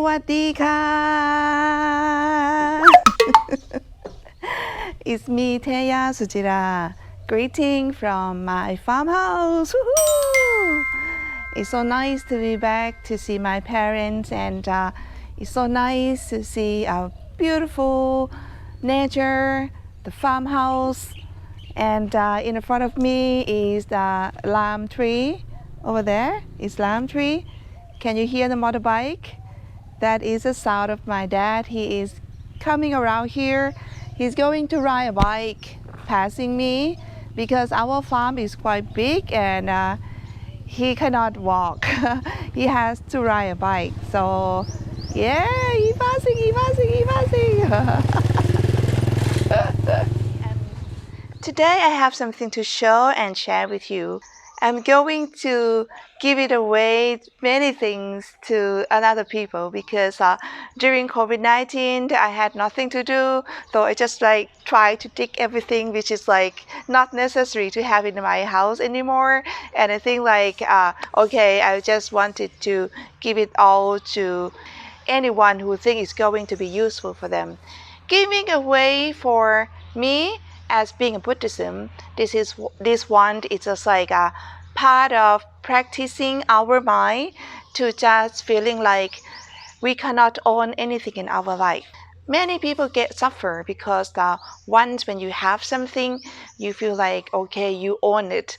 วัสดีค่ะ It's me, Teya Suchira. Greeting from my farmhouse. Woohoo! It's so nice to be back to see my parents, and it's so nice to see our beautiful nature, the farmhouse, and in front of me is the lime tree. Over there is lime tree. Can you hear the motorbike? That is the sound of my dad. He is coming around here. He's going to ride a bike passing me because our farm is quite big and he cannot walk. He has to ride a bike. So yeah, he's passing. Today I have something to show and share with you. I'm going to give it away many things to other people because during COVID-19 I had nothing to do, so I just like try to dig everything which is like not necessary to have in my house anymore. And I think like okay, I just wanted to give it all to anyone who think it's going to be useful for them. Giving away for me as being a Buddhism, this one is just like a part of practicing our mind to just feeling like we cannot own anything in our life. Many people get suffer because once when you have something, you feel like okay, you own it.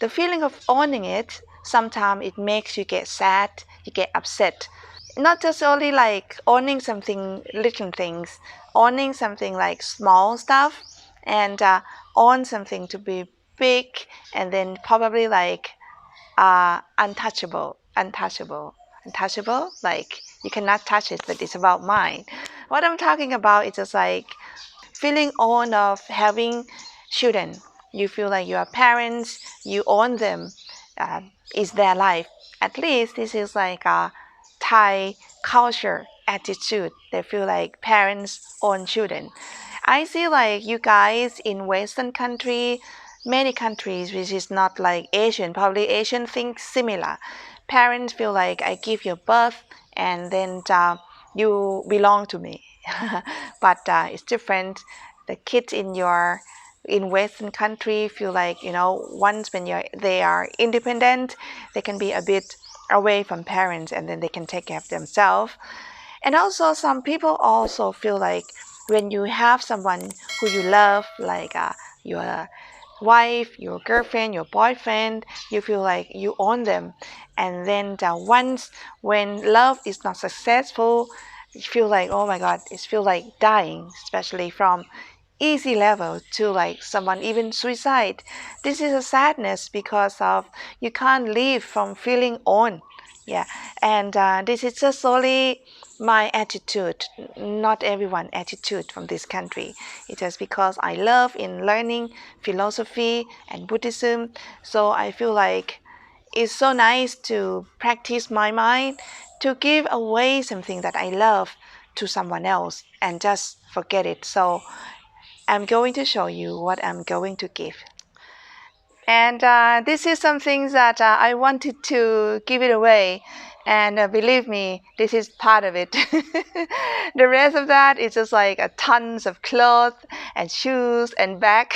The feeling of owning it, sometimes it makes you get sad, you get upset. Not just only like owning something, little things, owning something like small stuff, and own something to be big, and then probably like untouchable, like you cannot touch it, but it's about mine. What I'm talking about is just like feeling own of having children. You feel like you are parents, you own them, it's their life. At least this is like a Thai culture attitude. They feel like parents own children. I see like you guys in Western country, many countries which is not like Asian, probably Asian think similar. Parents feel like I give you birth and then you belong to me. But it's different. The kids in Western country feel like once when they are independent, they can be a bit away from parents and then they can take care of themselves. And also some people also feel like when you have someone who you love, like your wife, your girlfriend, your boyfriend, you feel like you own them. And then once when love is not successful, you feel like oh my god, it feels like dying, especially from easy level to like someone even suicide. This is a sadness because of you can't live from feeling owned. Yeah, and this is just only my attitude, not everyone attitude from this country. It is because I love in learning philosophy and Buddhism, so I feel like it's so nice to practice my mind to give away something that I love to someone else and just forget it. So I'm going to show you what I'm going to give. And this is something that I wanted to give it away. And believe me, this is part of it. The rest of that is just like tons of clothes and shoes and bag.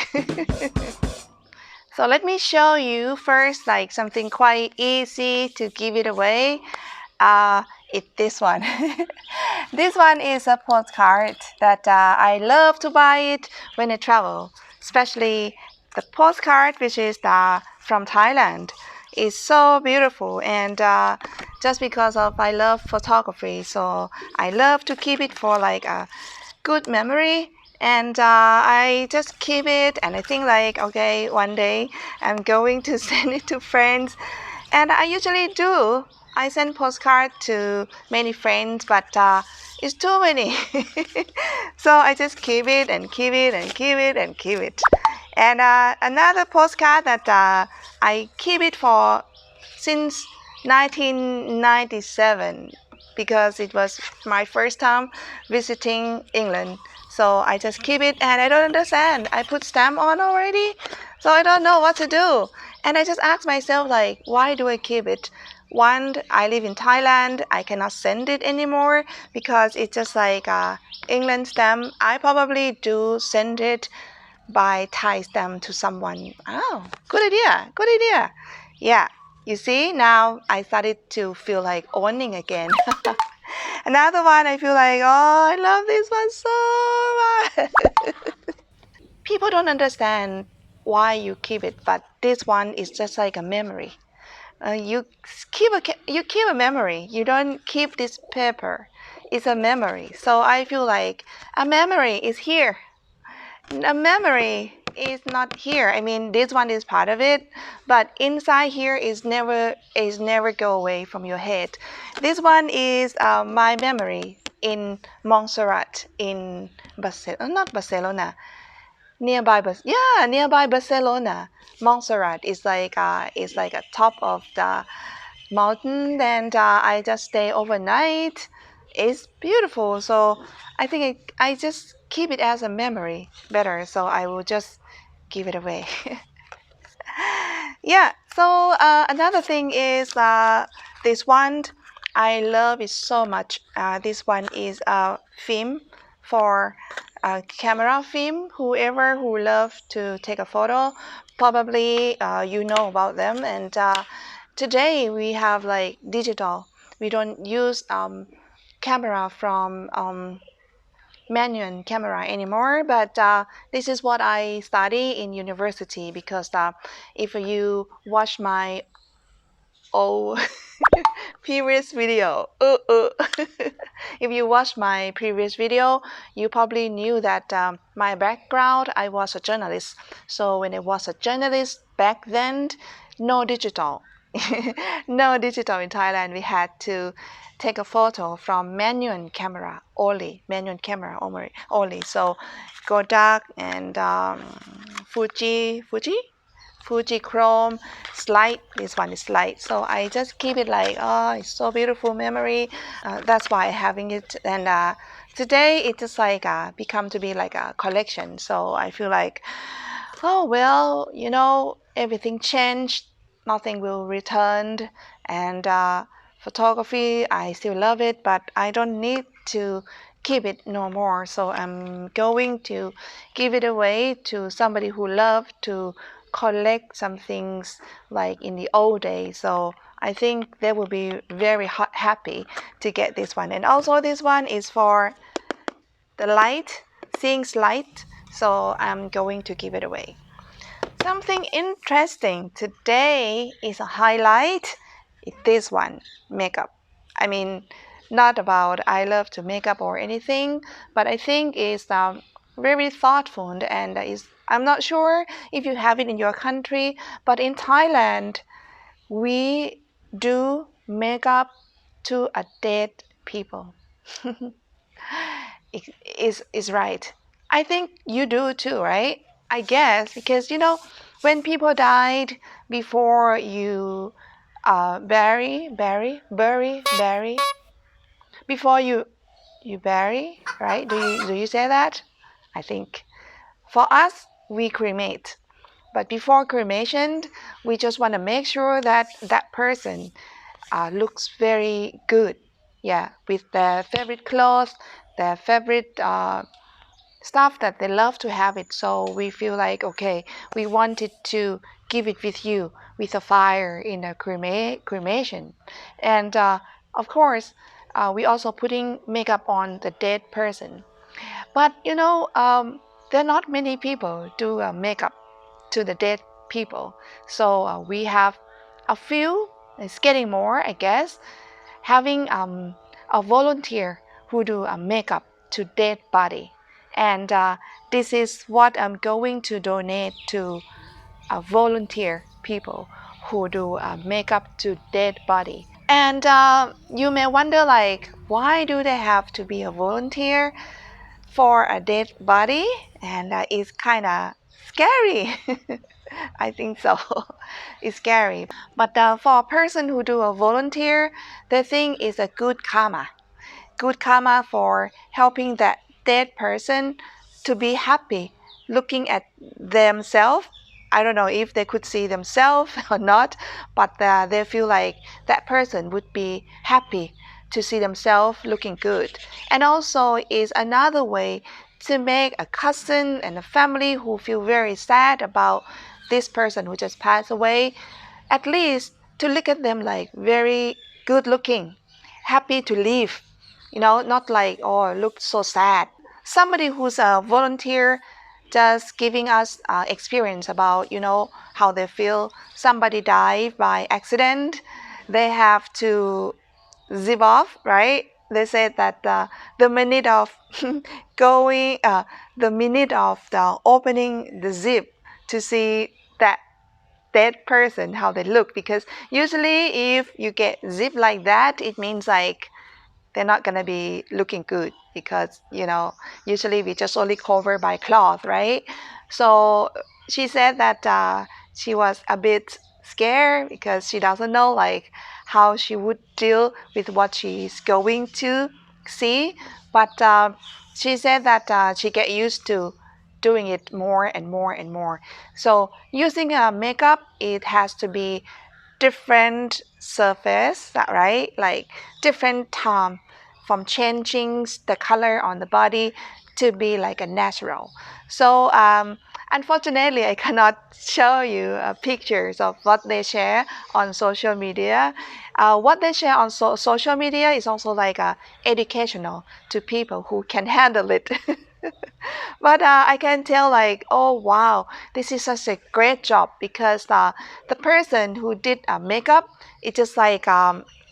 So let me show you first like something quite easy to give it away. It's this one. This one is a postcard that I love to buy it when I travel, especially the postcard which is from Thailand. It's so beautiful, and just because of I love photography, so I love to keep it for like a good memory. And I just keep it, and I think like okay, one day I'm going to send it to friends, and I usually do. I send postcard to many friends, but it's too many. So I just keep it and keep it and keep it and keep it. And another postcard that I keep it for since 1997 because it was my first time visiting England. So I just keep it and I don't understand. I put stamp on already, so I don't know what to do. And I just ask myself like, why do I keep it? one, I live in Thailand. I cannot send it anymore because it's just like England stamp. I probably do send it by Thai stamp to someone. Oh, good idea. Good idea. Yeah. You see, now I started to feel like owning again. Another one, I feel like, oh, I love this one so much. People don't understand why you keep it, but this one is just like a memory. You keep a memory. You don't keep this paper. It's a memory. So I feel like a memory is here. A memory is not here. I mean, this one is part of it, but inside here is never go away from your head. This one is my memory in Montserrat in not Barcelona, nearby Barcelona. Montserrat is like a top of the mountain, and I just stay overnight. It's beautiful, so I think I just keep it as a memory better. So I will just give it away. Yeah. So another thing is this one. I love it so much. This one is a film for camera film. Whoever who love to take a photo, probably you know about them. And today we have like digital. We don't use camera from manual camera anymore, but this is what I study in university because if you watch my old previous video, if you watch my previous video, you probably knew that my background, I was a journalist. So when I was a journalist back then, no digital. No digital in Thailand. We had to take a photo from manual camera only, manual camera only. So Kodak and Fuji Chrome slide. This one is slide. So I just keep it like, oh, it's so beautiful memory. That's why I'm having it. And today it just like become to be like a collection. So I feel like, oh well, everything changed. Nothing will return. And photography, I still love it, but I don't need to keep it no more. So I'm going to give it away to somebody who love to collect some things like in the old days. So I think they will be very happy to get this one. And also this one is for the light, things light. So I'm going to give it away. Something interesting today is a highlight. This one, makeup. I mean, not about I love to makeup or anything, but I think it's very thoughtful and is I'm not sure if you have it in your country, but in Thailand we do makeup to a dead people. is right. I think you do too, right? I guess because when people died before you bury before you bury, right? Do you say that? I think for us we cremate, but before cremation we just want to make sure that that person looks very good, yeah, with their favorite clothes, their favorite stuff that they love to have it. So we feel like, okay, we wanted to give it with you with a fire in a cremation. And of course, we also putting makeup on the dead person. But there are not many people do makeup to the dead people. So we have a few, it's getting more, I guess, having a volunteer who do a makeup to dead body. And this is what I'm going to donate to volunteer people who do makeup to dead body. And you may wonder like, why do they have to be a volunteer for a dead body? And it's kind of scary. I think so. It's scary. But for a person who do a volunteer, they think it's a good karma. Good karma for helping that dead person to be happy looking at themselves I don't know if they could see themselves or not, but they feel like that person would be happy to see themselves looking good. And also is another way to make a cousin and a family who feel very sad about this person who just passed away, at least to look at them like very good looking, happy to live, not like, oh, look so sad. Somebody who's a volunteer just giving us experience about, how they feel. Somebody died by accident. They have to zip off, right? They said that the minute of going, the minute of the opening the zip to see that dead person, how they look, because usually if you get zip like that, it means like they're not gonna be looking good, because usually we just only cover by cloth, right? So she said that she was a bit scared because she doesn't know like how she would deal with what she's going to see, but she said that she get used to doing it more and more and more. So using makeup, it has to be different surface, right? Like different time from changing the color on the body to be like a natural. So unfortunately, I cannot show you pictures of what they share on social media. What they share on social media is also like educational to people who can handle it. But I can tell like, oh wow, this is such a great job, because the person who did makeup, it's just like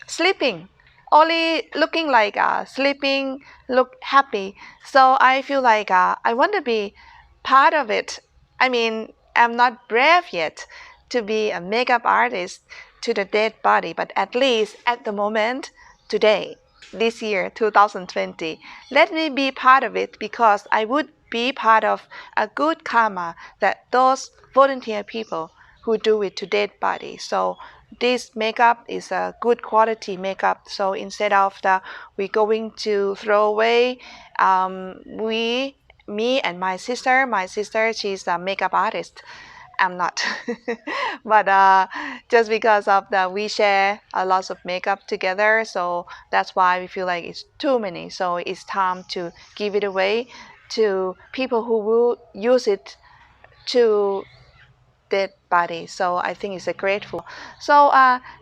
sleeping, only looking like sleeping, look happy. So I feel like I want to be part of it. I mean, I'm not brave yet to be a makeup artist to the dead body, but at least at the moment, today, this year 2020, let me be part of it, because I would be part of a good karma that those volunteer people who do it to dead body. So this makeup is a good quality makeup. So instead of we going to throw away, me and my sister, she's a makeup artist. I'm not. But just because of that, we share a lot of makeup together, so that's why we feel like it's too many. So it's time to give it away to people who will use it to dead body. So I think it's a grateful. So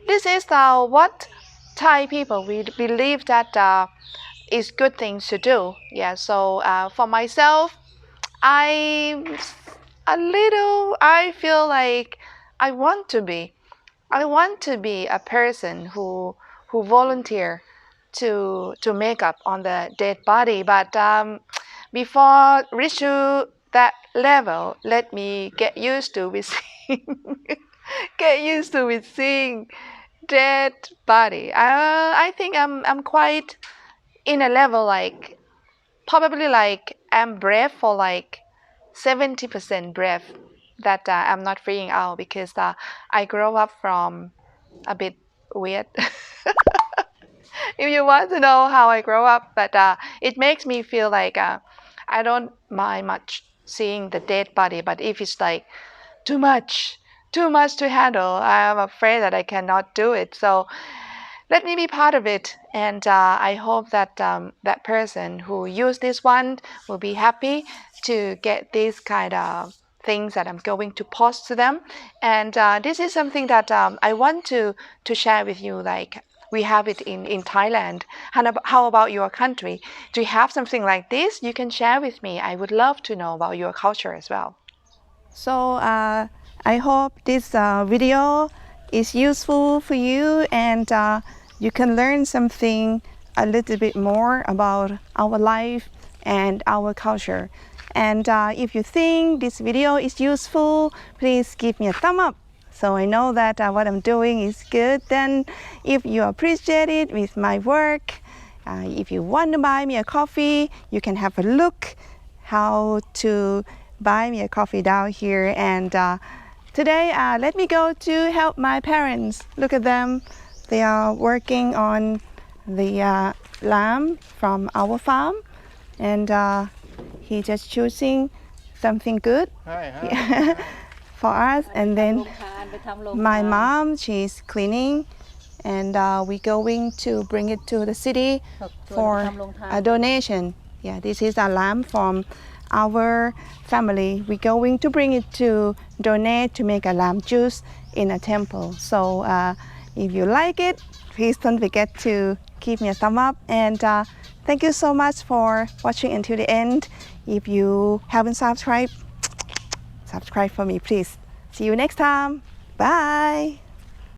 this is what Thai people we believe that is good things to do. Yeah. So for myself, I I feel like I want to be I want to be a person who volunteer to make up on the dead body. But before reach to that level, let me get used to with seeing, get used to with seeing dead body. I think I'm quite in a level like, probably like I'm brave for like 70% brave, that I'm not freaking out, because I grew up from a bit weird. If you want to know how I grow up, but it makes me feel like I don't mind much seeing the dead body, but if it's like too much, too much to handle, I'm afraid that I cannot do it. So let me be part of it, and I hope that that person who used this one will be happy to get these kind of things that I'm going to post to them. And this is something that I want to share with you. Like, we have it in Thailand. How about your country? Do you have something like this you can share with me? I would love to know about your culture as well. So I hope this video is useful for you, and you can learn something a little bit more about our life and our culture. And if you think this video is useful, please give me a thumb up, so I know that what I'm doing is good. Then if you appreciate it with my work, if you want to buy me a coffee, you can have a look how to buy me a coffee down here. And today let me go to help my parents. Look at them, they are working on the lamb from our farm, and he just choosing something good. Hi, hi, Yeah. hi. for us, and then my mom, she's cleaning, and we're going to bring it to the city for a donation. Yeah, this is a lamb from our family. We're going to bring it to donate to make a lamb juice in a temple. So if you like it, please don't forget to give me a thumb up, and thank you so much for watching until the end. If you haven't subscribed for me, please. See you next time. Bye.